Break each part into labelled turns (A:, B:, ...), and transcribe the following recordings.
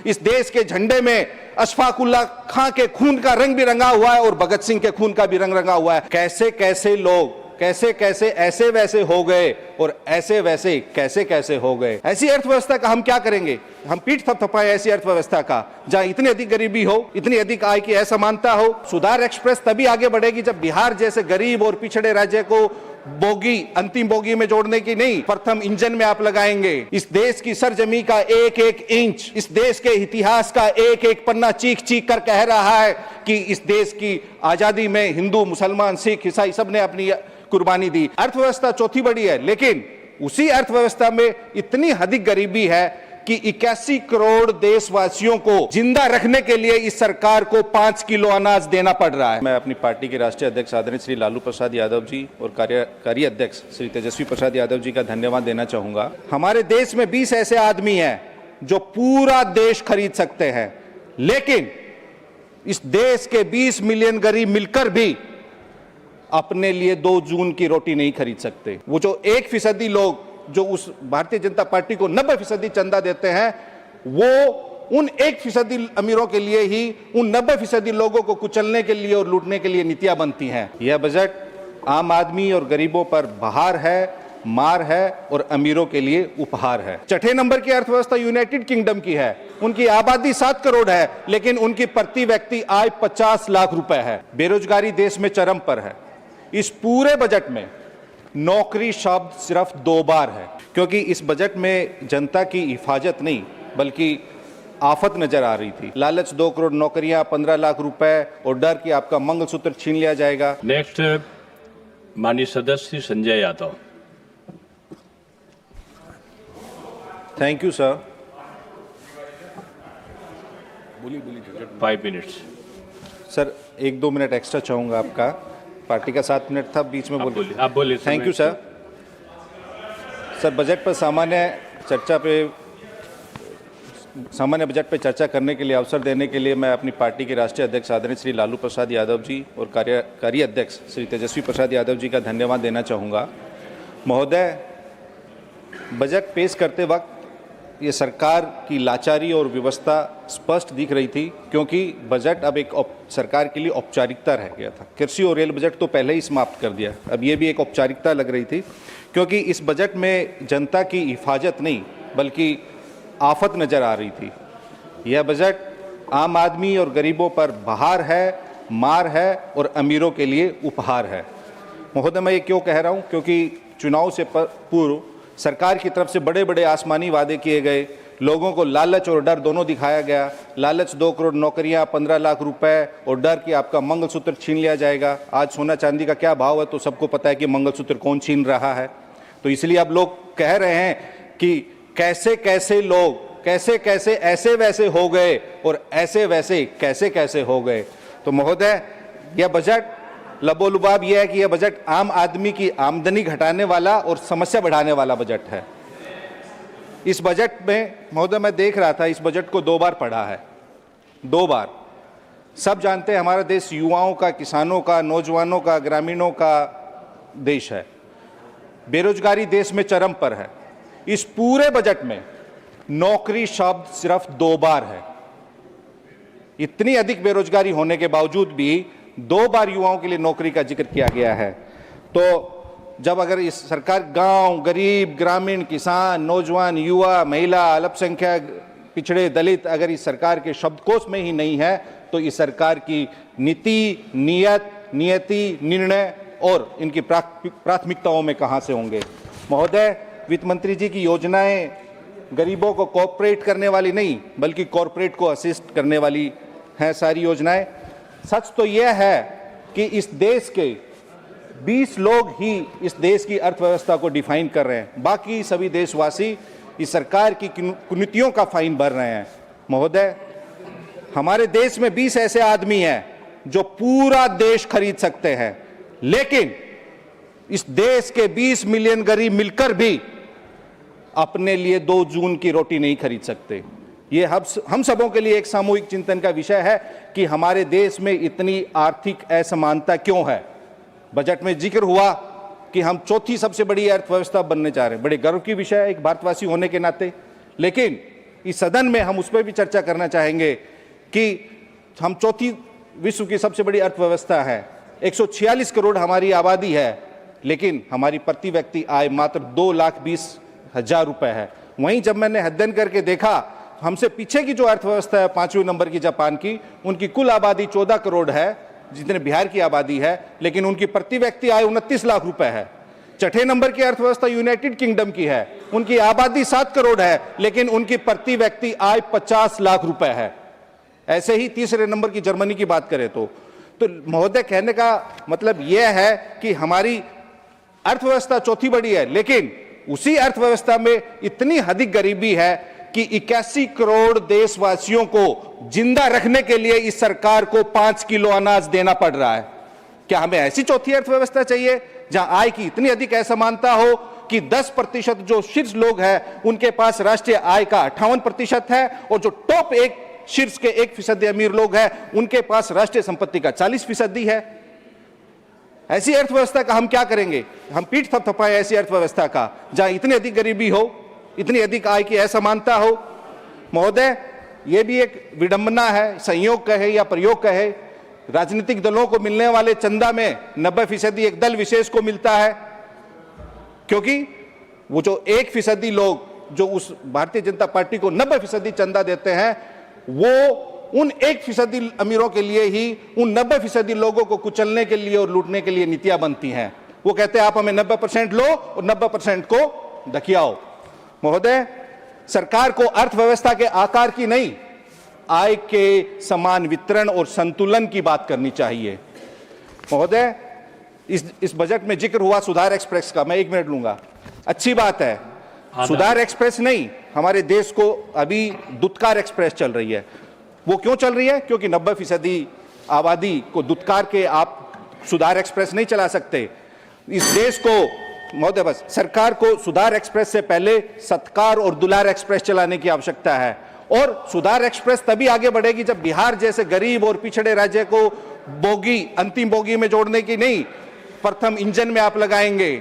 A: इस देश के झंडे में अशफाकुल्ला खां के खून का रंग भी रंगा हुआ है और भगत सिंह के खून का भी रंग रंगा हुआ है। कैसे कैसे लोग कैसे कैसे ऐसे वैसे हो गए और ऐसे वैसे कैसे कैसे हो गए। ऐसी अर्थव्यवस्था का हम क्या करेंगे? हम पीठ थपथपाए ऐसी अर्थव्यवस्था का जहां इतनी अधिक गरीबी हो, इतनी अधिक आय की असमानता हो। सुधार एक्सप्रेस तभी आगे बढ़ेगी जब बिहार जैसे गरीब और पिछड़े राज्य को बोगी, अंतिम बोगी में जोड़ने की नहीं, प्रथम इंजन में आप लगाएंगे। इस देश की सरजमी का एक एक इंच, इस देश के इतिहास का एक एक पन्ना चीख चीख कर कह रहा है कि इस देश की आजादी में हिंदू, मुसलमान, सिख, ईसाई सबने अपनी कुर्बानी दी। अर्थव्यवस्था चौथी बड़ी है, लेकिन उसी अर्थव्यवस्था में इतनी अधिक गरीबी है कि 81 करोड़ देशवासियों को जिंदा रखने के लिए इस सरकार को 5 किलो अनाज देना पड़ रहा है। मैं अपनी पार्टी के राष्ट्रीय अध्यक्ष आदरणीय श्री लालू प्रसाद यादव जी और कार्यकारी अध्यक्ष श्री तेजस्वी प्रसाद यादव जी का धन्यवाद देना चाहूंगा। हमारे देश में 20 ऐसे आदमी हैं जो पूरा देश खरीद सकते हैं, लेकिन इस देश के 20 मिलियन गरीब मिलकर भी अपने लिए 2 जून की रोटी नहीं खरीद सकते। वो जो 1% लोग जो उस भारतीय जनता पार्टी को 90% चंदा देते हैं, वो उन 1% अमीरों के लिए ही उन 90% लोगों को कुचलने के लिए और लूटने के लिए नीतियां बनती हैं। यह बजट आम आदमी और गरीबों पर बहार है, मार है और अमीरों के लिए उपहार है। छठे नंबर की अर्थव्यवस्था यूनाइटेड किंगडम की है। उनकी आबादी 7 करोड़ है, लेकिन उनकी प्रति व्यक्ति आय 50 लाख रुपए है। बेरोजगारी देश में चरम पर है। इस पूरे बजट में नौकरी शब्द सिर्फ 2 बार है, क्योंकि इस बजट में जनता की हिफाजत नहीं बल्कि आफत नजर आ रही थी। लालच 2 करोड़ नौकरियां, 15 लाख रुपए और डर कि आपका मंगलसूत्र छीन लिया जाएगा।
B: नेक्स्ट माननीय सदस्य Sanjay Yadav.
A: Thank you sir.
B: 5 minutes.
A: Sir 1-2 minute extra चाहूंगा आपका। पार्टी का 7 मिनट था, बीच में बोलिए।
B: आप बोलिए।
A: Thank you sir. Sir budget पर सामान्य बजट पर चर्चा करने के लिए अवसर देने के लिए मैं अपनी पार्टी के राष्ट्रीय अध्यक्ष आदरणीय श्री लालू प्रसाद यादव जी और कार्यकारी अध्यक्ष श्री तेजस्वी प्रसाद यादव जी का धन्यवाद देना चाहूँगा। महोदय, बजट पेश करते वक्त ये सरकार की लाचारी और व्यवस्था स्पष्ट दिख रही थी, क्योंकि बजट अब एक सरकार के लिए औपचारिकता रह गया था। कृषि और रेल बजट तो पहले ही समाप्त कर दिया, अब ये भी एक औपचारिकता लग रही थी, क्योंकि इस बजट में जनता की हिफाजत नहीं बल्कि आफत नजर आ रही थी। यह बजट आम आदमी और गरीबों पर बहार है, मार है और अमीरों के लिए उपहार है। महोदय, मैं ये क्यों कह रहा हूँ? क्योंकि चुनाव से पूर्व सरकार की तरफ से बड़े बड़े आसमानी वादे किए गए, लोगों को लालच और डर दोनों दिखाया गया। लालच 2 करोड़ नौकरियां, 15 लाख रुपए और डर कि आपका मंगलसूत्र छीन लिया जाएगा। आज सोना चांदी का क्या भाव है तो सबको पता है कि मंगलसूत्र कौन छीन रहा है। तो इसलिए अब लोग कह रहे हैं कि कैसे कैसे लोग कैसे कैसे ऐसे वैसे हो गए और ऐसे वैसे कैसे कैसे हो गए। तो महोदय, यह बजट लबोलुबाब यह है कि यह बजट आम आदमी की आमदनी घटाने वाला और समस्या बढ़ाने वाला बजट है। इस बजट में महोदय, मैं देख रहा था, इस बजट को 2 बार पढ़ा है, 2 बार। सब जानते हैं हमारा देश युवाओं का, किसानों का, नौजवानों का, ग्रामीणों का देश है। बेरोजगारी देश में चरम पर है। इस पूरे बजट में नौकरी शब्द सिर्फ 2 बार है। इतनी अधिक बेरोजगारी होने के बावजूद भी 2 बार युवाओं के लिए नौकरी का जिक्र किया गया है। तो जब अगर इस सरकार गांव, गरीब, ग्रामीण, किसान, नौजवान, युवा, महिला, अल्पसंख्यक, पिछड़े, दलित अगर इस सरकार के शब्दकोश में ही नहीं है तो इस सरकार की नीति, नियति, निर्णय और इनकी प्राथमिकताओं में कहां से होंगे। महोदय, वित्त मंत्री जी की योजनाएं गरीबों को कोऑपरेट करने वाली नहीं बल्कि कॉरपोरेट को असिस्ट करने वाली हैं सारी योजनाएं। सच तो यह है कि इस देश के 20 लोग ही इस देश की अर्थव्यवस्था को डिफाइन कर रहे हैं, बाकी सभी देशवासी इस सरकार की कुनीतियों का फाइन भर रहे हैं। महोदय, हमारे देश में 20 ऐसे आदमी हैं जो पूरा देश खरीद सकते हैं, लेकिन इस देश के 20 मिलियन गरीब मिलकर भी अपने लिए 2 जून की रोटी नहीं खरीद सकते। ये हम सबों के लिए एक सामूहिक चिंतन का विषय है कि हमारे देश में इतनी आर्थिक असमानता क्यों है। बजट में जिक्र हुआ कि हम चौथी सबसे बड़ी अर्थव्यवस्था बनने जा रहे हैं, बड़े गर्व की विषय है एक भारतवासी होने के नाते, लेकिन इस सदन में हम उस पर भी चर्चा करना चाहेंगे कि हम चौथी विश्व की सबसे बड़ी अर्थव्यवस्था है, 146 करोड़ हमारी आबादी है, लेकिन हमारी प्रति व्यक्ति आय मात्र 2,20,000 रुपए है। वहीं जब मैंने अध्ययन करके देखा, हमसे पीछे की जो अर्थव्यवस्था है 5वें नंबर की जापान की, उनकी कुल आबादी 14 करोड़ है, जितने बिहार की आबादी है, लेकिन उनकी प्रति व्यक्ति आय 29 लाख रुपए है। छठे नंबर की अर्थव्यवस्था यूनाइटेड किंगडम की है, उनकी आबादी 7 करोड़ है, लेकिन उनकी प्रति व्यक्ति आय 50 लाख रुपए है। ऐसे ही तीसरे नंबर की जर्मनी की बात करें तो महोदय, कहने का मतलब यह है कि हमारी अर्थव्यवस्था चौथी बड़ी है, लेकिन उसी अर्थव्यवस्था में इतनी अधिक गरीबी है कि 81 करोड़ देशवासियों को जिंदा रखने के लिए इस सरकार को 5 किलो अनाज देना पड़ रहा है। क्या हमें ऐसी चौथी अर्थव्यवस्था चाहिए जहां आय की इतनी अधिक असमानता हो कि 10% जो शीर्ष लोग हैं उनके पास राष्ट्रीय आय का 58% है, और जो टॉप एक शीर्ष के 1% अमीर लोग हैं उनके पास राष्ट्रीय संपत्ति का 40% है? ऐसी अर्थव्यवस्था का हम क्या करेंगे? हम पीठ थपथपाएं ऐसी अर्थव्यवस्था का जहां इतनी अधिक गरीबी हो, इतनी अधिक आय की असमानता हो? महोदय, यह भी एक विडंबना है, संयोग कहे या प्रयोग कहे, राजनीतिक दलों को मिलने वाले चंदा में 90% एक दल विशेष को मिलता है, क्योंकि वो जो 1% लोग जो उस भारतीय जनता पार्टी को 90% चंदा देते हैं, वो उन 1% अमीरों के लिए ही उन 90% लोगों को कुचलने के लिए और लूटने के लिए नीतियां बनती हैं। वो कहते हैं आप हमें 90% लो और 90% को दकियाओ। महोदय, सरकार को अर्थव्यवस्था के आकार की नहीं, आय के समान वितरण और संतुलन की बात करनी चाहिए। महोदय, इस बजट में जिक्र हुआ सुधार एक्सप्रेस का, मैं 1 मिनट लूंगा। अच्छी बात है, सुधार एक्सप्रेस नहीं, हमारे देश को अभी दुत्कार एक्सप्रेस चल रही है। वो क्यों चल रही है? क्योंकि 90% आबादी को दुत्कार के आप सुधार एक्सप्रेस नहीं चला सकते। इस देश को महोदय, बस सरकार को सुधार एक्सप्रेस से पहले सत्कार और दुलार एक्सप्रेस चलाने की आवश्यकता है, और सुधार एक्सप्रेस तभी आगे बढ़ेगी जब बिहार जैसे गरीब और पिछड़े राज्य को बोगी, अंतिम बोगी में जोड़ने की नहीं, प्रथम इंजन में आप लगाएंगे,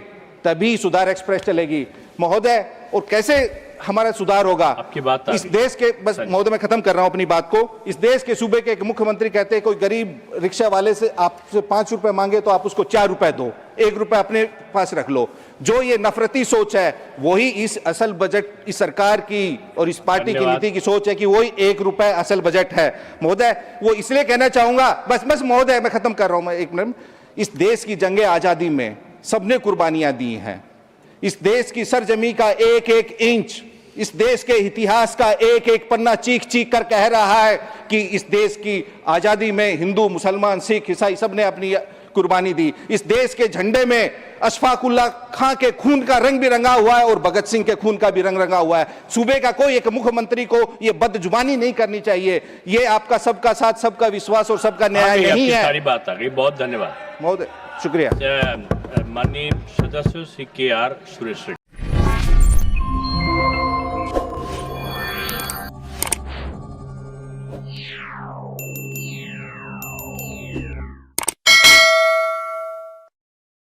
A: तभी सुधार एक्सप्रेस चलेगी। महोदय, और कैसे हमारा सुधार होगा?
B: आपकी बात
A: इस देश के, बस महोदय मैं खत्म कर रहा हूं अपनी बात को, इस देश के सूबे के एक मुख्यमंत्री कहते हैं कोई गरीब रिक्शा वाले से आपसे 5 रुपए मांगे तो आप उसको 4 रुपए दो, 1 रुपए अपने पास रख लो। जो ये नफरती सोच है, वही इस असल बजट, इस सरकार की और इस पार्टी की नीति की सोच है कि वही 1 रुपए असल बजट है। महोदय, वो इसलिए कहना चाहूंगा, बस महोदय मैं खत्म कर रहा हूं, मैं 1 मिनट। इस देश की जंगे आजादी में सबने कुर्बानियां दी हैं। इस देश की सरजमी का 1-1 इंच, इस देश के इतिहास का 1-1 पन्ना चीख चीख कर कह रहा है कि इस देश की आजादी में हिंदू, मुसलमान, सिख, ईसाई सबने अपनी कुर्बानी दी। इस देश के झंडे में अशफाकुल्ला खां के खून का रंग भी रंगा हुआ है और भगत सिंह के खून का भी रंग रंगा हुआ है। सूबे का कोई एक मुख्यमंत्री को यह बदजुबानी नहीं करनी चाहिए। ये आपका सबका साथ, सबका विश्वास और सबका न्याय नहीं है।
B: सारी बात आ गई, बहुत धन्यवाद
A: महोदय, शुक्रिया।
B: माननीय सदस्य श्री KR सुरेश रेड्डी।